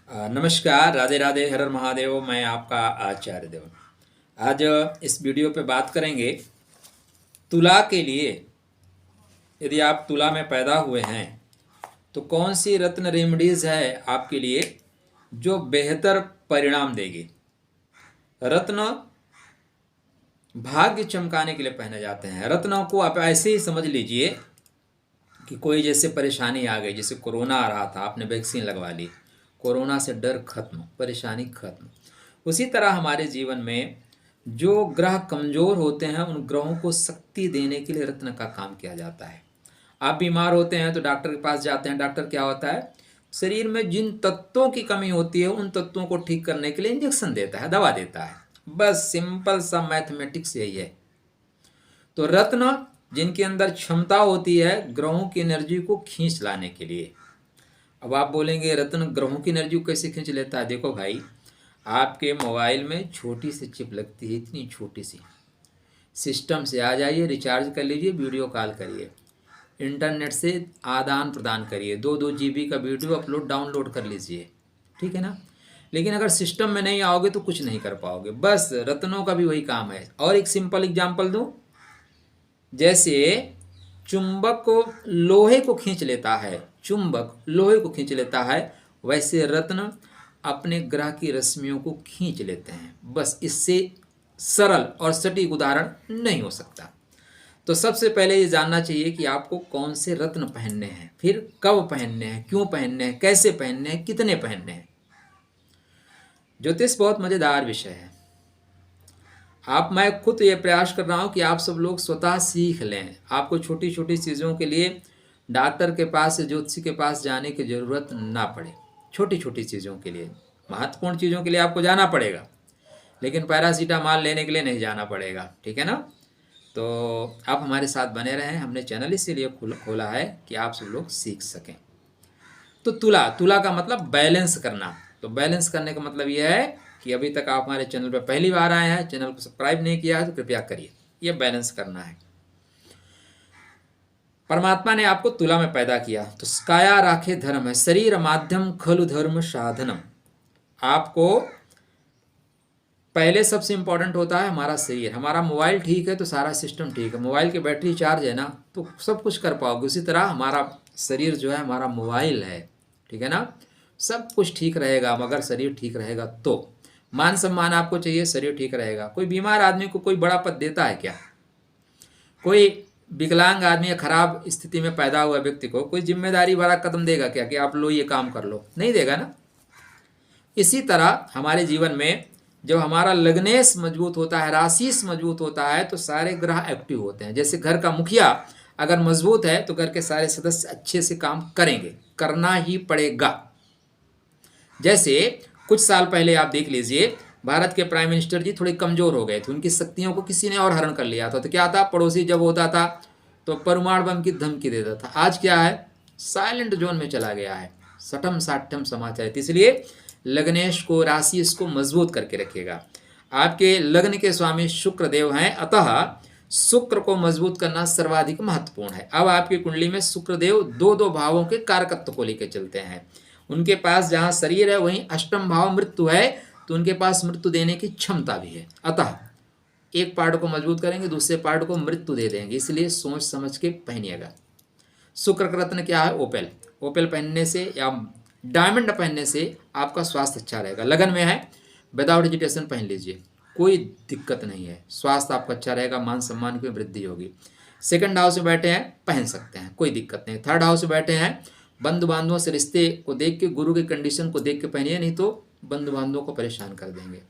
नमस्कार, राधे राधे, हर हर महादेव। मैं आपका आचार्य देव। आज इस वीडियो पे बात करेंगे तुला के लिए। यदि आप तुला में पैदा हुए हैं तो कौन सी रत्न रेमेडीज है आपके लिए जो बेहतर परिणाम देगी। रत्न भाग्य चमकाने के लिए पहने जाते हैं। रत्नों को आप ऐसे ही समझ लीजिए कि कोई जैसे परेशानी आ गई, जैसे कोरोना आ रहा था, आपने वैक्सीन लगवा ली, कोरोना से डर खत्म, परेशानी खत्म। उसी तरह हमारे जीवन में जो ग्रह कमज़ोर होते हैं उन ग्रहों को शक्ति देने के लिए रत्न का काम किया जाता है। आप बीमार होते हैं तो डॉक्टर के पास जाते हैं। डॉक्टर क्या होता है, शरीर में जिन तत्वों की कमी होती है उन तत्वों को ठीक करने के लिए इंजेक्शन देता है, दवा देता है। बस सिंपल सा मैथमेटिक्स यही है। तो रत्न जिनके अंदर क्षमता होती है ग्रहों की एनर्जी को खींच लाने के लिए। अब आप बोलेंगे रत्न ग्रहों की एनर्जी को कैसे खींच लेता है। देखो भाई, आपके मोबाइल में छोटी सी चिप लगती है, इतनी छोटी सी। सिस्टम से आ जाइए, रिचार्ज कर लीजिए, वीडियो कॉल करिए, इंटरनेट से आदान प्रदान करिए, 2-2 GB का वीडियो अपलोड डाउनलोड कर लीजिए, ठीक है ना। लेकिन अगर सिस्टम में नहीं आओगे तो कुछ नहीं कर पाओगे। बस रत्नों का भी वही काम है। और एक सिंपल एग्जांपल दूं, जैसे चुंबक को लोहे को खींच लेता है, चुंबक लोहे को खींच लेता है, वैसे रत्न अपने ग्रह की रश्मियों को खींच लेते हैं। बस इससे सरल और सटीक उदाहरण नहीं हो सकता। तो सबसे पहले ये जानना चाहिए कि आपको कौन से रत्न पहनने हैं, फिर कब पहनने हैं, क्यों पहनने हैं, कैसे पहनने हैं, कितने पहनने हैं। ज्योतिष बहुत मज़ेदार विषय है। मैं खुद ये प्रयास कर रहा हूँ कि आप सब लोग स्वतः सीख लें। आपको छोटी छोटी चीज़ों के लिए डॉक्टर के पास, ज्योतिषी के पास जाने की ज़रूरत ना पड़े। छोटी छोटी चीज़ों के लिए, महत्वपूर्ण चीज़ों के लिए आपको जाना पड़ेगा, लेकिन पैरासीटामॉल लेने के लिए नहीं जाना पड़ेगा, ठीक है ना। तो आप हमारे साथ बने रहें। हमने चैनल इसीलिए खोला है कि आप सब लोग सीख सकें। तो तुला, तुला का मतलब बैलेंस करना। तो बैलेंस करने का मतलब यह है कि अभी तक आप हमारे चैनल पर पहली बार आए हैं, चैनल को सब्सक्राइब नहीं किया है तो कृपया करिए। ये बैलेंस करना है। परमात्मा ने आपको तुला में पैदा किया तो काया राखे धर्म है, शरीर माध्यम खलु धर्म साधनम। आपको पहले सबसे इंपॉर्टेंट होता है हमारा शरीर। हमारा मोबाइल ठीक है तो सारा सिस्टम ठीक है। मोबाइल की बैटरी चार्ज है ना तो सब कुछ कर पाओगे। उसी तरह हमारा शरीर जो है हमारा मोबाइल है, ठीक है ना। सब कुछ ठीक रहेगा मगर शरीर ठीक रहेगा तो। मान सम्मान आपको चाहिए, शरीर ठीक रहेगा। कोई बीमार आदमी को कोई बड़ा पद देता है क्या? कोई विकलांग आदमी या खराब स्थिति में पैदा हुआ व्यक्ति को कोई जिम्मेदारी भरा कदम देगा क्या कि आप लो ये काम कर लो? नहीं देगा ना। इसी तरह हमारे जीवन में जब हमारा लग्नेश मजबूत होता है, राशिश मजबूत होता है तो सारे ग्रह एक्टिव होते हैं। जैसे घर का मुखिया अगर मजबूत है तो घर के सारे सदस्य अच्छे से काम करेंगे, करना ही पड़ेगा। जैसे कुछ साल पहले आप देख लीजिए, भारत के प्राइम मिनिस्टर जी थोड़े कमज़ोर हो गए थे, उनकी शक्तियों को किसी ने और हरण कर लिया था। तो क्या था, पड़ोसी जब होता था तो परमाणु बम की धमकी देता था। आज क्या है, साइलेंट जोन में चला गया है, सठम साठम समाचार। इसलिए लग्नेश को, राशि को मजबूत करके रखेगा। आपके लग्न के स्वामी शुक्र देव हैं, अतः शुक्र को मजबूत करना सर्वाधिक महत्वपूर्ण है। अब आपकी कुंडली में शुक्र देव 2-2 भावों के कारकत्व को लेकर चलते हैं। उनके पास जहाँ शरीर है वहीं अष्टम भाव मृत्यु है, तो उनके पास मृत्यु देने की क्षमता भी है। अतः एक पार्ट को मजबूत करेंगे, दूसरे पार्ट को मृत्यु दे देंगे। इसलिए सोच समझ के पहनिएगा। शुक्र का रत्न क्या है? ओपेल। ओपेल पहनने से या डायमंड पहनने से आपका स्वास्थ्य अच्छा रहेगा। लगन में है, विदाउट एजिटेशन पहन लीजिए, कोई दिक्कत नहीं है। स्वास्थ्य आपका अच्छा रहेगा, मान सम्मान की वृद्धि होगी। सेकंड हाउस में बैठे हैं, पहन सकते हैं, कोई दिक्कत नहीं। थर्ड हाउस में बैठे हैं, बंधु बांधवों से रिश्ते को देख के, गुरु की कंडीशन को देख के पहनिए, नहीं तो बंधु बांधवों को परेशान कर देंगे।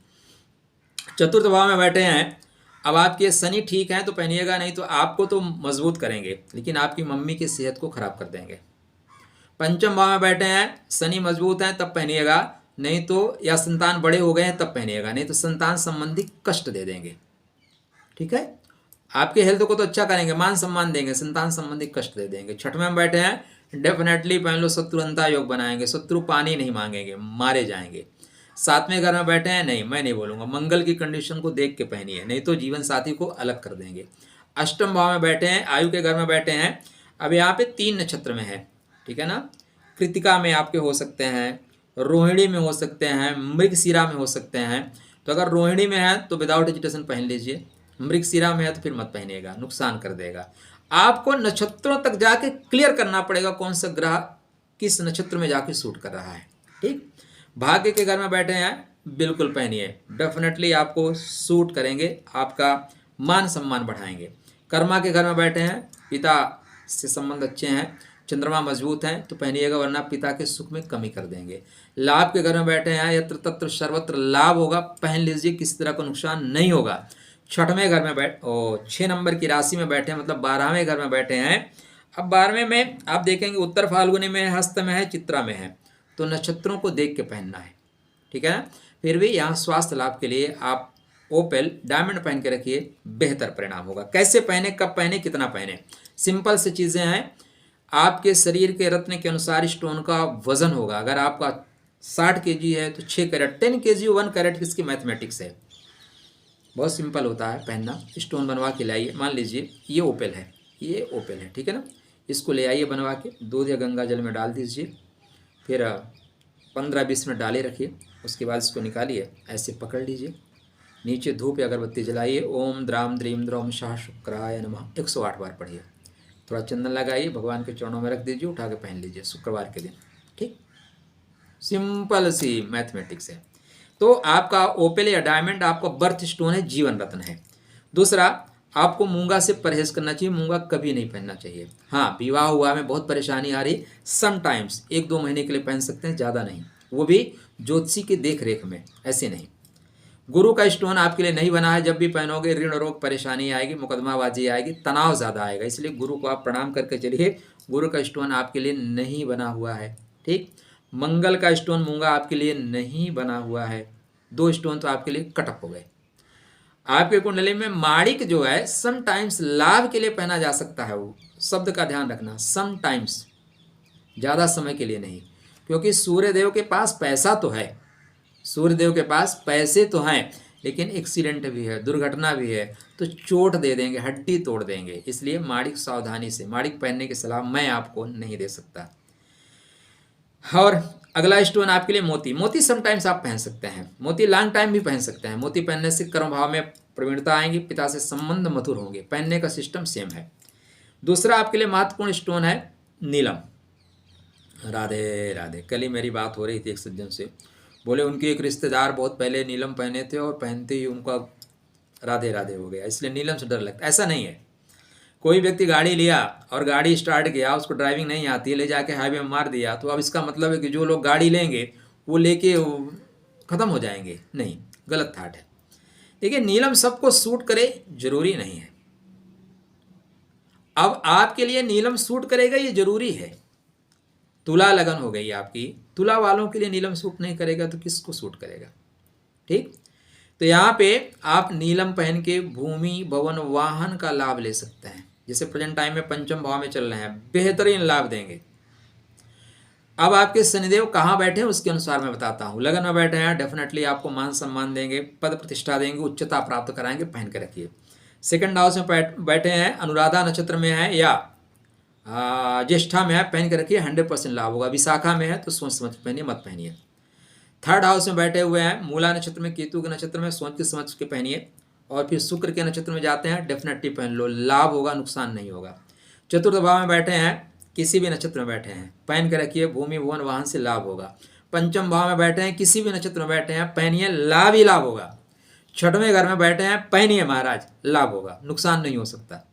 चतुर्थ भाव में बैठे हैं, अब आपके शनि ठीक हैं तो पहनिएगा, नहीं तो आपको तो मजबूत करेंगे लेकिन आपकी मम्मी की सेहत को खराब कर देंगे। पंचम भाव में बैठे हैं, शनि मजबूत हैं तब पहनिएगा, नहीं तो, या संतान बड़े हो गए हैं तब पहनिएगा, नहीं तो संतान संबंधी कष्ट दे देंगे, ठीक है। आपके हेल्थ को तो अच्छा करेंगे, मान सम्मान देंगे, संतान संबंधी कष्ट दे देंगे। छठवें में बैठे हैं, डेफिनेटली पहन लो, शत्रुअंता योग बनाएंगे, शत्रु पानी नहीं मांगेंगे, मारे जाएंगे। सातवें घर में बैठे हैं, नहीं मैं नहीं बोलूँगा, मंगल की कंडीशन को देख के पहनिए, नहीं तो जीवन साथी को अलग कर देंगे। अष्टम भाव में बैठे हैं, आयु के घर में बैठे हैं, अब यहाँ पे 3 नक्षत्र में है, ठीक है ना। कृतिका में आपके हो सकते हैं, रोहिणी में हो सकते हैं, मृगशिरा में हो सकते हैं। तो अगर रोहिणी में है तो विदाउट एजिटेशन पहन लीजिए, मृगशिरा में है तो फिर मत पहनिएगा, नुकसान कर देगा। आपको नक्षत्रों तक जाके क्लियर करना पड़ेगा कौन सा ग्रह किस नक्षत्र में जाके सूट कर रहा है। ठीक, भाग्य के घर में बैठे हैं बिल्कुल पहनिए, डेफिनेटली आपको सूट करेंगे, आपका मान सम्मान बढ़ाएंगे। कर्मा के घर में बैठे हैं, पिता से संबंध अच्छे हैं, चंद्रमा मजबूत हैं तो पहनिएगा, वरना पिता के सुख में कमी कर देंगे। लाभ के घर में बैठे हैं, यत्र तत्र सर्वत्र लाभ होगा, पहन लीजिए, किसी तरह का नुकसान नहीं होगा। छठवें घर में 6 नंबर की राशि में बैठे हैं, मतलब 12वें घर में बैठे हैं। अब 12वें में आप देखेंगे उत्तर फाल्गुनी में है, हस्त में है, चित्रा में है, तो नक्षत्रों को देख के पहनना है, ठीक है ना। फिर भी यहाँ स्वास्थ्य लाभ के लिए आप ओपेल डायमंड पहन के रखिए, बेहतर परिणाम होगा। कैसे पहने, कब पहने, कितना पहने, सिंपल से चीज़ें हैं। आपके शरीर के रत्न के अनुसार स्टोन का वजन होगा। अगर आपका 60 kg है तो 6 कैरेट, 10 kg 1 कैरेट किसकी मैथमेटिक्स है, बहुत सिंपल होता है पहनना। स्टोन बनवा के लाइए, मान लीजिए ये ओपेल है, ये ओपेल है, ठीक है ना, इसको ले आइए बनवा के, दूध या गंगा जल में डाल दीजिए, फिर 15-20 मिनट डाले रखिए, उसके बाद इसको निकालिए, ऐसे पकड़ लीजिए, नीचे धूप या अगरबत्ती जलाइए, ओम द्राम द्रीम द्रौम शाह शुक्राय नमः 108 बार पढ़िए, थोड़ा चंदन लगाइए, भगवान के चरणों में रख दीजिए, उठा के पहन लीजिए शुक्रवार के दिन। ठीक, सिंपल सी मैथमेटिक्स है। तो आपका ओपेल या डायमंड आपका बर्थ स्टोन है, जीवन रत्न है। दूसरा, आपको मूंगा से परहेज करना चाहिए, मूंगा कभी नहीं पहनना चाहिए। हाँ, विवाह हुआ में बहुत परेशानी आ रही, समटाइम्स 1-2 महीने के लिए पहन सकते हैं, ज़्यादा नहीं, वो भी ज्योतिषी के देख रेख में, ऐसे नहीं। गुरु का स्टोन आपके लिए नहीं बना है, जब भी पहनोगे ऋण रोग परेशानी आएगी, मुकदमाबाजी आएगी, तनाव ज़्यादा आएगा, इसलिए गुरु को आप प्रणाम करके चलिए, गुरु का स्टोन आपके लिए नहीं बना हुआ है। ठीक, मंगल का स्टोन मूंगा आपके लिए नहीं बना हुआ है, 2 स्टोन तो आपके लिए कटअप हो गए। आपके कुंडली में माणिक जो है समटाइम्स लाभ के लिए पहना जा सकता है, वो शब्द का ध्यान रखना, समटाइम्स, ज़्यादा समय के लिए नहीं, क्योंकि सूर्यदेव के पास पैसा तो है, सूर्यदेव के पास पैसे तो हैं, लेकिन एक्सीडेंट भी है, दुर्घटना भी है, तो चोट दे देंगे, हड्डी तोड़ देंगे, इसलिए माणिक सावधानी से, माणिक पहनने की सलाह मैं आपको नहीं दे सकता। और अगला स्टोन आपके लिए मोती, मोती समटाइम्स आप पहन सकते हैं, मोती लॉन्ग टाइम भी पहन सकते हैं। मोती पहनने से कर्म भाव में प्रवीणता आएंगी, पिता से संबंध मधुर होंगे, पहनने का सिस्टम सेम है। दूसरा आपके लिए महत्वपूर्ण स्टोन है नीलम। राधे राधे, कल ही मेरी बात हो रही थी एक सज्जन से, बोले उनके एक रिश्तेदार बहुत पहले नीलम पहने थे और पहनते ही उनका राधे राधे हो गया, इसलिए नीलम से डर लगता है। ऐसा नहीं है, कोई व्यक्ति गाड़ी लिया और गाड़ी स्टार्ट किया, उसको ड्राइविंग नहीं आती है, ले जाके हाईवे में मार दिया, तो अब इसका मतलब है कि जो लोग गाड़ी लेंगे वो लेके ख़त्म हो जाएंगे, नहीं, गलत थाट है। देखिए, नीलम सबको सूट करे जरूरी नहीं है। अब आपके लिए नीलम सूट करेगा ये जरूरी है। तुला लगन हो गई आपकी, तुला वालों के लिए नीलम सूट नहीं करेगा तो किसको सूट करेगा। ठीक, तो यहाँ पे आप नीलम पहन के भूमि भवन वाहन का लाभ ले सकते हैं, जैसे प्रेजेंट टाइम में पंचम भाव में चल रहे हैं, बेहतरीन लाभ देंगे। अब आपके शनिदेव कहाँ बैठे हैं उसके अनुसार मैं बताता हूँ। लगन में बैठे हैं, डेफिनेटली आपको मान सम्मान देंगे, पद प्रतिष्ठा देंगे, उच्चता प्राप्त कराएंगे, पहन के रखिए। सेकंड हाउस में बैठे हैं, अनुराधा नक्षत्र में है या ज्येष्ठा में है, पहन के रखिए, 100% लाभ होगा। विशाखा में है तो सोच समझ पहनिए, मत पहनिए। थर्ड हाउस में बैठे हुए हैं, मूला नक्षत्र में, केतु के नक्षत्र में, सोच के समझ के पहनिए। और फिर शुक्र के नक्षत्र में जाते हैं, डेफिनेटली पहन लो, लाभ होगा, नुकसान नहीं होगा। चतुर्थ भाव में बैठे हैं, किसी भी नक्षत्र में बैठे हैं, पहन के रखिए, भूमि भवन वाहन से लाभ होगा। पंचम भाव में बैठे हैं, किसी भी नक्षत्र में बैठे हैं, पहनिए, लाभ ही लाभ होगा। छठवें घर में बैठे हैं, पहनिए महाराज, लाभ होगा, नुकसान नहीं हो सकता।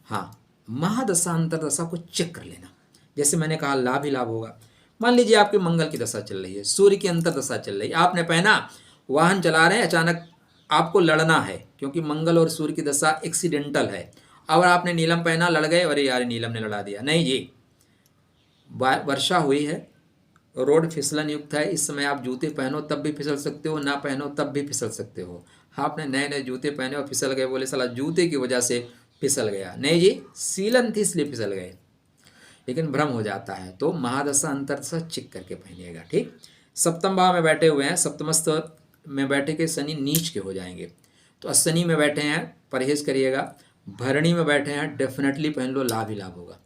हाँ, महादशा अंतरदशा को चेक कर लेना, जैसे मैंने कहा लाभ ही लाभ होगा। मान लीजिए आपके मंगल की दशा चल रही है, सूर्य की अंतरदशा चल रही है, आपने पहना, वाहन चला रहे हैं, अचानक आपको लड़ना है, क्योंकि मंगल और सूर्य की दशा एक्सीडेंटल है। अब आपने नीलम पहना, लड़ गए, अरे यार नीलम ने लड़ा दिया, नहीं जी, वर्षा हुई है, रोड फिसलन युक्त है, इस समय आप जूते पहनो तब भी फिसल सकते हो, ना पहनो तब भी फिसल सकते हो। आपने नए नए जूते पहने और फिसल गए, बोले साला जूते की वजह से फिसल गया, नहीं जी, सीलन थी इसलिए फिसल गए, लेकिन भ्रम हो जाता है। तो महादशा अंतरदशा चेक करके पहनिएगा। ठीक, सप्तम भाव में बैठे हुए हैं, सप्तमस्थ में बैठे के शनि नीच के हो जाएंगे, तो अश्विनी में बैठे हैं, परहेज करिएगा। भरणी में बैठे हैं, डेफिनेटली पहन लो, लाभ ही लाभ होगा।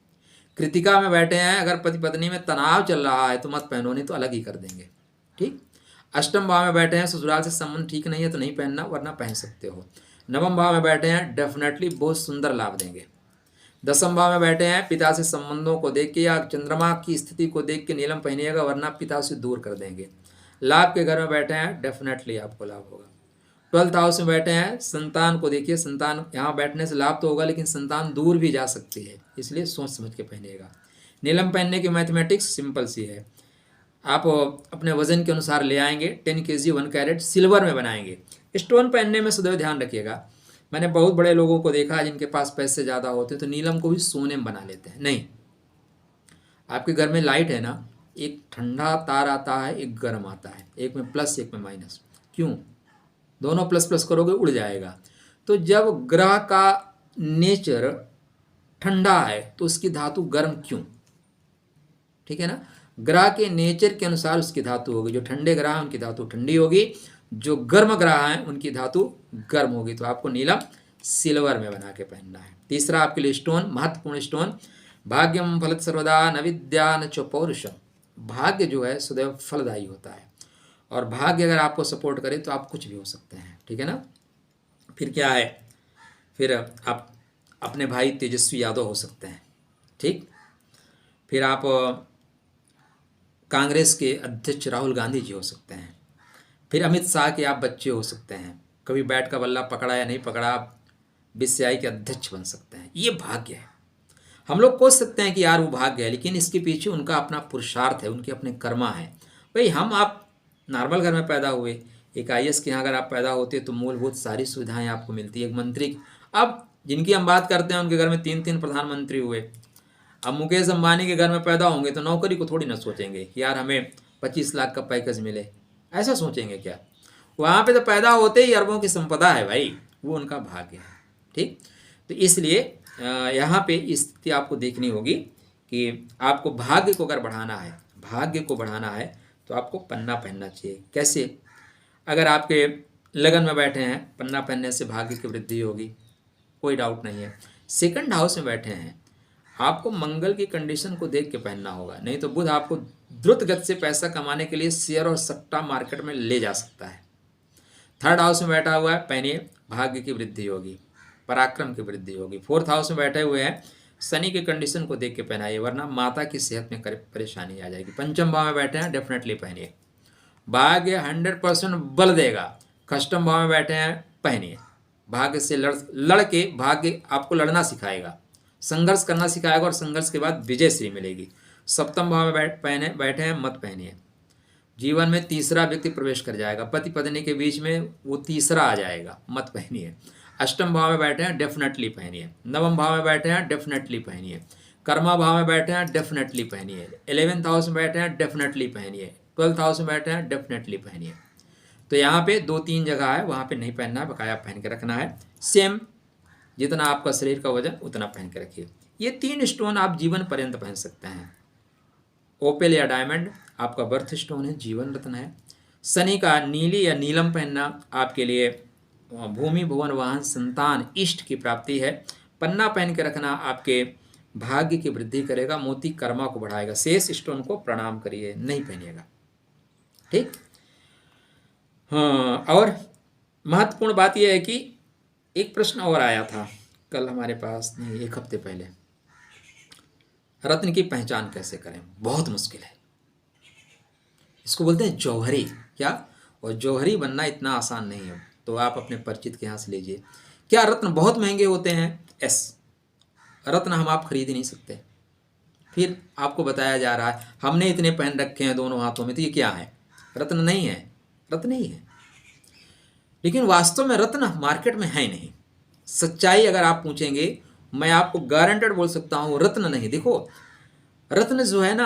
कृतिका में बैठे हैं, अगर पति पत्नी में तनाव चल रहा है तो मत पहनो, नहीं तो अलग ही कर देंगे। ठीक। अष्टम भाव में बैठे हैं, ससुराल से संबंध ठीक नहीं है तो नहीं पहनना, वरना पहन सकते हो। नवम भाव में बैठे हैं, डेफिनेटली बहुत सुंदर लाभ देंगे। दसम भाव में बैठे हैं, पिता से संबंधों को देख के या चंद्रमा की स्थिति को देख के नीलम पहनिएगा, वरना पिता से दूर कर देंगे। लाभ के घर में बैठे हैं, डेफिनेटली आपको लाभ होगा। 12th हाउस में बैठे हैं, संतान को देखिए, संतान यहाँ बैठने से लाभ तो होगा, लेकिन संतान दूर भी जा सकती है, इसलिए सोच समझ के पहनिएगा। नीलम पहनने की मैथमेटिक्स सिंपल सी है, आप अपने वजन के अनुसार ले आएंगे। 10 kg 1 कैरेट सिल्वर में बनाएंगे। स्टोन पहनने में सदैव ध्यान रखिएगा, मैंने बहुत बड़े लोगों को देखा है जिनके पास पैसे ज़्यादा होते हैं तो नीलम को भी सोने में बना लेते हैं। नहीं, आपके घर में लाइट है ना, एक ठंडा तार आता है, एक गर्म आता है, एक में प्लस एक में माइनस। क्यों? दोनों प्लस प्लस करोगे उड़ जाएगा। तो जब ग्रह का नेचर ठंडा है तो उसकी धातु गर्म क्यों? ठीक है ना, ग्रह के नेचर के अनुसार उसकी धातु होगी। जो ठंडे ग्रह हैं उनकी धातु ठंडी होगी, जो गर्म ग्रह हैं उनकी धातु गर्म होगी। तो आपको नीलम सिल्वर में बना के पहनना है। तीसरा आपके लिए स्टोन, महत्वपूर्ण स्टोन, भाग्यम फलत सर्वदा न विद्या न च पौरुषम। भाग्य जो है सदैव फलदायी होता है, और भाग्य अगर आपको सपोर्ट करे तो आप कुछ भी हो सकते हैं। ठीक है ना। फिर क्या है, फिर आप अपने भाई तेजस्वी यादव हो सकते हैं। ठीक। फिर आप कांग्रेस के अध्यक्ष राहुल गांधी जी हो सकते हैं। फिर अमित शाह के आप बच्चे हो सकते हैं। कभी बैट का बल्ला पकड़ा या नहीं पकड़ा, आप बीसीसीआई के अध्यक्ष बन सकते हैं। ये भाग्य है। हम लोग सोच सकते हैं कि यार वो भाग्य है, लेकिन इसके पीछे उनका अपना पुरुषार्थ है, उनके अपने कर्मा है। भाई हम आप नॉर्मल घर में पैदा हुए, एक आईएएस के यहाँ अगर आप पैदा होते तो मूलभूत सारी सुविधाएं आपको मिलती है। एक मंत्री, अब जिनकी हम बात करते हैं उनके घर में 3-3 प्रधानमंत्री हुए। अब मुकेश अंबानी के घर में पैदा होंगे तो नौकरी को थोड़ी ना सोचेंगे कि यार हमें 25 लाख का पैकेज मिले, ऐसा सोचेंगे क्या? वहाँ पे तो पैदा होते ही अरबों की संपदा है भाई, वो उनका भाग्य है। ठीक। तो इसलिए यहाँ पे स्थिति आपको देखनी होगी कि आपको भाग्य को अगर बढ़ाना है, भाग्य को बढ़ाना है तो आपको पन्ना पहनना चाहिए। कैसे? अगर आपके लगन में बैठे हैं, पन्ना पहनने से भाग्य की वृद्धि होगी, कोई डाउट नहीं है। 2nd हाउस में बैठे हैं, आपको मंगल की कंडीशन को देख के पहनना होगा, नहीं तो बुध आपको द्रुत गति से पैसा कमाने के लिए शेयर और सट्टा मार्केट में ले जा सकता है। 3rd हाउस में बैठा हुआ है, पहनिए, भाग्य की वृद्धि होगी, पराक्रम की वृद्धि होगी। 4th हाउस में बैठे हुए हैं, शनि की कंडीशन को देख के पहनाइए, वरना माता की सेहत में परेशानी आ जाएगी। 5म भाव में बैठे हैं, डेफिनेटली पहनिए, भाग्य 100% बल देगा। 6म भाव में बैठे हैं, पहनिए, भाग्य से लड़ के भाग्य आपको लड़ना सिखाएगा, संघर्ष करना सिखाएगा, और संघर्ष के बाद विजय श्री मिलेगी। 7म भाव में बैठे हैं, मत पहनिए, जीवन में तीसरा व्यक्ति प्रवेश कर जाएगा, पति पत्नी के बीच में वो तीसरा आ जाएगा, मत पहनिए। 8म भाव में बैठे हैं, डेफिनेटली पहनिए। 9म भाव में बैठे हैं, डेफिनेटली पहनिए। कर्मा भाव में बैठे हैं, डेफिनेटली पहनिए। 11th हाउस में बैठे हैं, डेफिनेटली पहनिए। 12th हाउस में बैठे हैं, डेफिनेटली पहनिए। तो यहाँ पे 2-3 जगह है, वहाँ पे नहीं पहनना है, बकाया पहन के रखना है। सेम जितना आपका शरीर का वजन उतना पहन के रखिए। ये 3 स्टोन आप जीवन पर्यंत पहन सकते हैं। ओपेल या डायमंड आपका बर्थ स्टोन है, जीवन रत्न है। शनि का नीली या नीलम पहनना आपके लिए भूमि भुवन वाहन संतान इष्ट की प्राप्ति है। पन्ना पहन के रखना आपके भाग्य की वृद्धि करेगा, मोती कर्मा को बढ़ाएगा। शेष स्टोन को प्रणाम करिए, नहीं पहनिएगा। ठीक। हाँ, और महत्वपूर्ण बात यह है कि एक प्रश्न और आया था कल हमारे पास, नहीं 1 हफ्ते पहले, रत्न की पहचान कैसे करें? बहुत मुश्किल है, इसको बोलते हैं जौहरी। क्या? और जौहरी बनना इतना आसान नहीं है, तो आप अपने परिचित के यहाँ से लीजिए। क्या रत्न बहुत महंगे होते हैं? यस, रत्न हम आप खरीद ही नहीं सकते। फिर आपको बताया जा रहा है हमने इतने पहन रखे हैं दोनों हाथों में, तो ये क्या है? रत्न नहीं है, रत्न ही है। लेकिन वास्तव में रत्न मार्केट में है नहीं। सच्चाई अगर आप पूछेंगे, मैं आपको गारंटेड बोल सकता हूँ, रत्न नहीं। देखो, रत्न जो है ना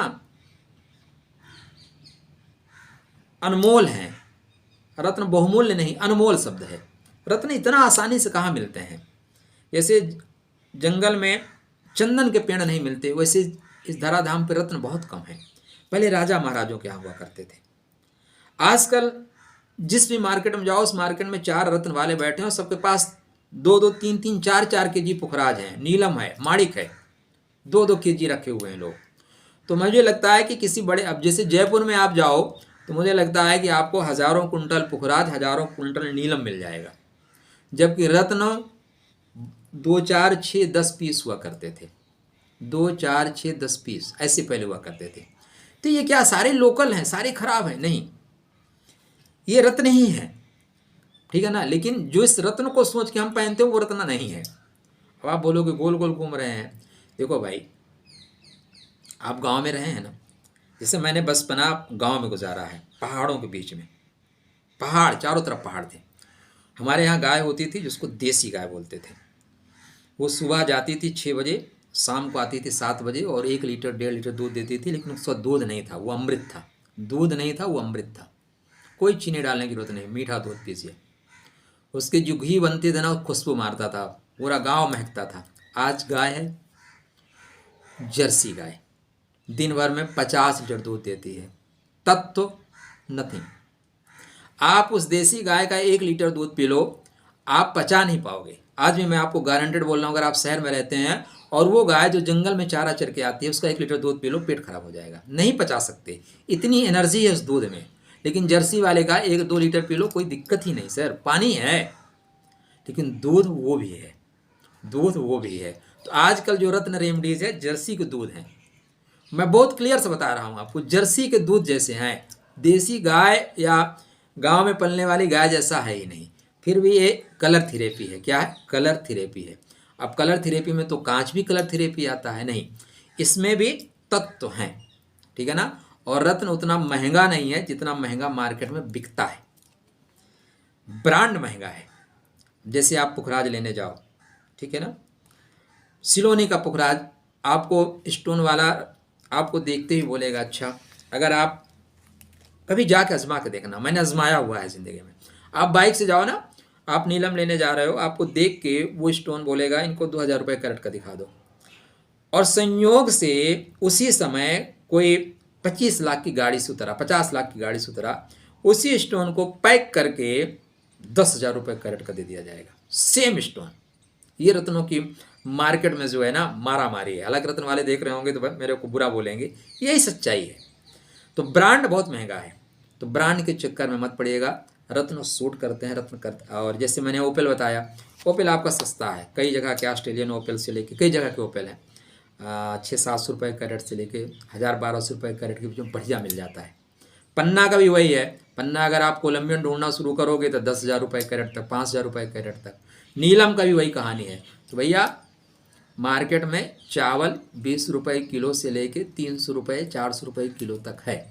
अनमोल है, रत्न बहुमूल्य नहीं, अनमोल शब्द है। रत्न इतना आसानी से कहाँ मिलते हैं? जैसे जंगल में चंदन के पेड़ नहीं मिलते, वैसे इस धराधाम पे रत्न बहुत कम है। पहले राजा महाराजों के यहाँ हुआ करते थे। आजकल जिस भी मार्केट में जाओ, उस मार्केट में 4 रत्न वाले बैठे हैं, और सबके पास 2-2, 3-3, 4-4 केजी पुखराज है, नीलम है, माणिक है, 2-2 केजी रखे हुए हैं लोग। तो मुझे लगता है कि किसी बड़े, अब जैसे जयपुर में आप जाओ तो मुझे लगता है कि आपको हजारों कुंटल पुखराज, हजारों कुंटल नीलम मिल जाएगा। जबकि रत्न 2 4 6 10 पीस हुआ करते थे, 2 4 6 10 पीस ऐसे पहले हुआ करते थे। तो ये क्या सारे लोकल हैं, सारे खराब हैं? नहीं, ये रत्न ही है, ठीक है ना। लेकिन जो इस रत्न को सोच के हम पहनते हो वो रत्न नहीं है। अब आप बोलोगे गोल गोल घूम रहे हैं। देखो भाई, आप गांव में रहे हैं ना, जैसे मैंने बचपना गांव में गुजारा है, पहाड़ों के बीच में, पहाड़ चारों तरफ पहाड़ थे। हमारे यहाँ गाय होती थी जिसको देसी गाय बोलते थे। वो सुबह जाती थी 6 बजे, शाम को आती थी 7 बजे, और 1 लीटर 1.5 लीटर दूध देती थी। लेकिन उसका दूध नहीं था, वो अमृत था। दूध नहीं था, वो अमृत था। कोई चीनी डालने की जरूरत नहीं, मीठा दूध पीजिए। उसके जो घी बनते थे ना, वो खुशबू मारता था, पूरा गांव महकता था। आज गाय है जर्सी गाय, दिन भर में 50 लीटर दूध देती है। तत्व नथिंग। आप उस देसी गाय का 1 लीटर दूध पी लो, आप पचा नहीं पाओगे। आज भी मैं आपको गारंटेड बोल रहा हूँ, अगर आप शहर में रहते हैं और वो गाय जो जंगल में चारा चर के आती है, उसका 1 लीटर दूध पी लो, पेट खराब हो जाएगा, नहीं पचा सकते, इतनी एनर्जी है उस दूध में। लेकिन जर्सी वाले का 1 2 लीटर पी लो, कोई दिक्कत ही नहीं सर, पानी है लेकिन दूध वो भी है, दूध वो भी है। तो आजकल जो रत्न रेमडीज है जर्सी के दूध हैं। मैं बहुत क्लियर से बता रहा हूँ आपको, जर्सी के दूध जैसे हैं, देसी गाय या गांव में पलने वाली गाय जैसा है ही नहीं। फिर भी ये कलर थेरेपी है। क्या है? कलर थेरेपी है। अब कलर थेरेपी में तो कांच भी कलर थेरेपी आता है, नहीं, इसमें भी तत्व हैं, ठीक है ना। और रत्न उतना महंगा नहीं है जितना महंगा मार्केट में बिकता है, ब्रांड महंगा है। जैसे आप पुखराज लेने जाओ, ठीक है ना, सिलोनी का पुखराज, आपको स्टोन वाला आपको देखते ही बोलेगा अच्छा। अगर आप कभी जाके आजमा के देखना, मैंने आजमाया हुआ है ज़िंदगी में। आप बाइक से जाओ ना, आप नीलम लेने जा रहे हो, आपको देख के वो स्टोन बोलेगा इनको 2000 रुपये कैरेट का दिखा दो, और संयोग से उसी समय कोई 25 लाख की गाड़ी से उतरा, 50 लाख की गाड़ी से उतरा, उसी स्टोन को पैक करके 10,000 रुपये कैरेट का दे दिया जाएगा, सेम स्टोन। ये रत्नों की मार्केट में जो है ना मारा मारी है। अलग रत्न वाले देख रहे होंगे तो मेरे को बुरा बोलेंगे, यही सच्चाई है। तो ब्रांड बहुत महंगा है, तो ब्रांड के चक्कर में मत पड़िएगा। रत्न सूट करते हैं, रत्न करते। और जैसे मैंने ओपेल बताया, ओपेल आपका सस्ता है, कई जगह के ऑस्ट्रेलियन ओपेल से लेके कई जगह के ओपेल हैं 600-700 रुपये कैरेट से लेके 1000-1200 रुपये कैरेट के बीच में बढ़िया मिल जाता है। पन्ना का भी वही है। पन्ना अगर आप कोलम्बियन ढूंढना शुरू करोगे तो 10,000 रुपये कैरेट तक, 5,000 रुपये कैरेट तक। नीलम का भी वही कहानी है। तो भैया मार्केट में चावल 20 रुपये किलो से लेके 300 रुपये 400 रुपये किलो तक है।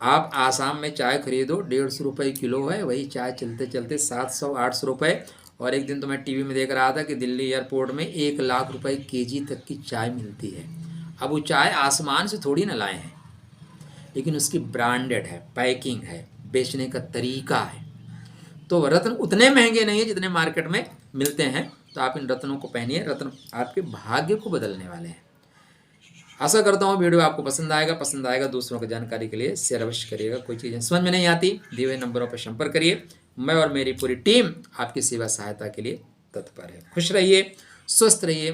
आप आसाम में चाय खरीदो 150 रुपये किलो है, वही चाय चलते चलते 700-800 रुपये। और एक दिन तो मैं टीवी में देख रहा था कि दिल्ली एयरपोर्ट में 1 लाख रुपए केजी तक की चाय मिलती है। अब वो चाय आसमान से थोड़ी ना लाए हैं, लेकिन उसकी ब्रांडेड है, पैकिंग है, बेचने का तरीका है। तो रत्न उतने महंगे नहीं है जितने मार्केट में मिलते हैं। तो आप इन रत्नों को पहनिए, रत्न आपके भाग्य को बदलने वाले हैं। आशा करता हूँ वीडियो आपको पसंद आएगा। दूसरों की जानकारी के लिए शेयर अवश्य करिएगा। कोई चीज़ें समझ में नहीं आती, दिए हुए नंबरों पर संपर्क करिए। मैं और मेरी पूरी टीम आपकी सेवा सहायता के लिए तत्पर है। खुश रहिए, स्वस्थ रहिए।